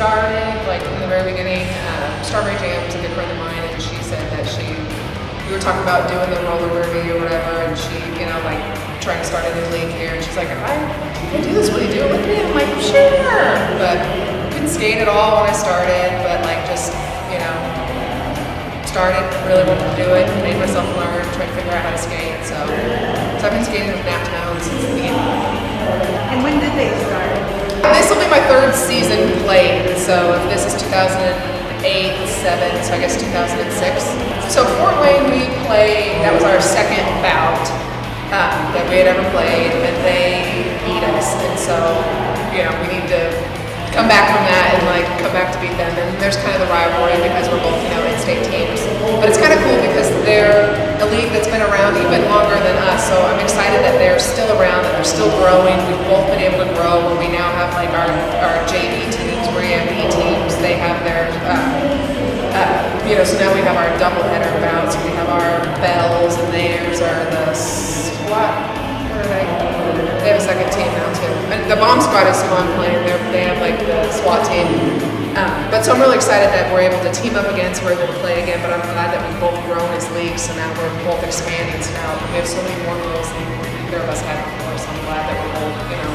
started, like in the very beginning, Strawberry Jam was a good friend of mine, and she said that we were talking about doing the roller derby or whatever, and she, you know, like trying to start a new league here, and she's like, if I do this, will you do it with me? And I'm like, sure, but couldn't skate at all when I started, but like just, you know, started, really wanted to do it, made myself learn, tried to figure out how to skate, so I've been skating with Naptown since the beginning. And when did they start? This will be my third season played, so if this is 2008, 7, so I guess 2006. So Fort Wayne we played, that was our second bout that we had ever played, and they beat us, and so, you know, we need to come back from that and like come back to beat them, and there's kind of the rivalry because we're both, you know, in-state teams, but it's kind of cool because they're a league that's been around even longer than us, so I'm excited that they're still around, that they're still growing. We've both been able to grow where we now have like our JV teams, where you have B teams, they have their you know, so now we have our double header bouts, we have our bells, and theirs are the Swat. They have a second team now too. And the bomb squad is fun playing. They have like the SWAT team. But so I'm really excited that we're able to team up again, so we're able to play again. But I'm glad that we've both grown as leagues, so now we're both expanding. So now we have so many more girls than either of us had before. So I'm glad that we're both, you know,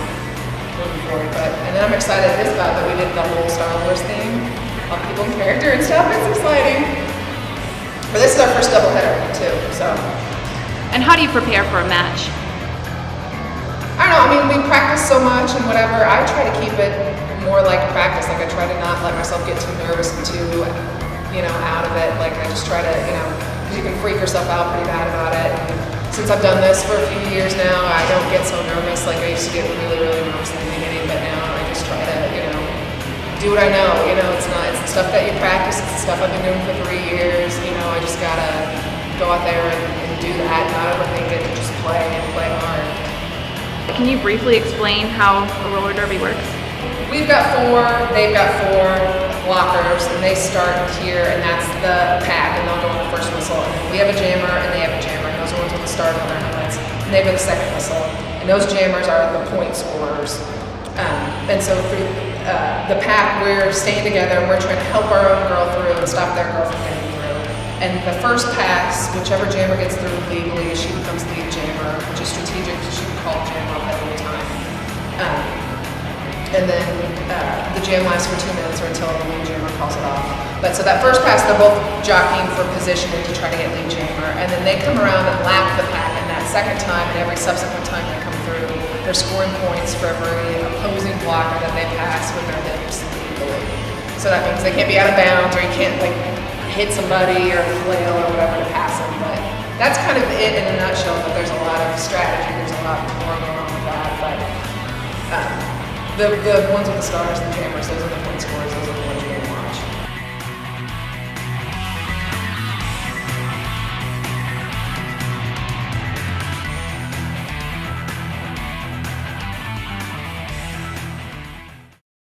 moving forward. And then I'm excited this bout that we did the whole Star Wars thing, all people and character and stuff. It's exciting. But this is our first doubleheader too. So. And how do you prepare for a match? I don't know, I mean, we practice so much and whatever. I try to keep it more like practice. Like I try to not let myself get too nervous and too, you know, out of it. Like I just try to, you know, because you can freak yourself out pretty bad about it. And since I've done this for a few years now, I don't get so nervous. Like I used to get really, really nervous in the beginning, but now I just try to, you know, do what I know. You know, it's the stuff that you practice. It's the stuff I've been doing for 3 years. You know, I just gotta go out there and do that, not overthink it, and just play and play hard. Can you briefly explain how a roller derby works? We've got 4, they've got 4 blockers, and they start here, and that's the pack, and they'll go on the first whistle. And we have a jammer, and they have a jammer, and those are ones with the start on their helmets. And they have the second whistle, and those jammers are the point scorers. And so through the pack, we're staying together, and we're trying to help our own girl through and stop their girl from getting through. And the first pass, whichever jammer gets through legally, she becomes lead jammer, which is strategic because she can call jammer up at any time. And then the jam lasts for 2 minutes or until the lead jammer calls it off. But so that first pass, they're both jockeying for positioning to try to get lead jammer, and then they come around and lap the pack, and that second time and every subsequent time they come through, they're scoring points for every opposing blocker that they pass with their hips legally. So that means they can't be out of bounds, or you can't like hit somebody or flail or whatever to pass them. But that's kind of it in a nutshell. But there's a lot of strategy. There's a lot more going on with that. But the ones with the stars, the jammers, those are the point scorers. Those are the ones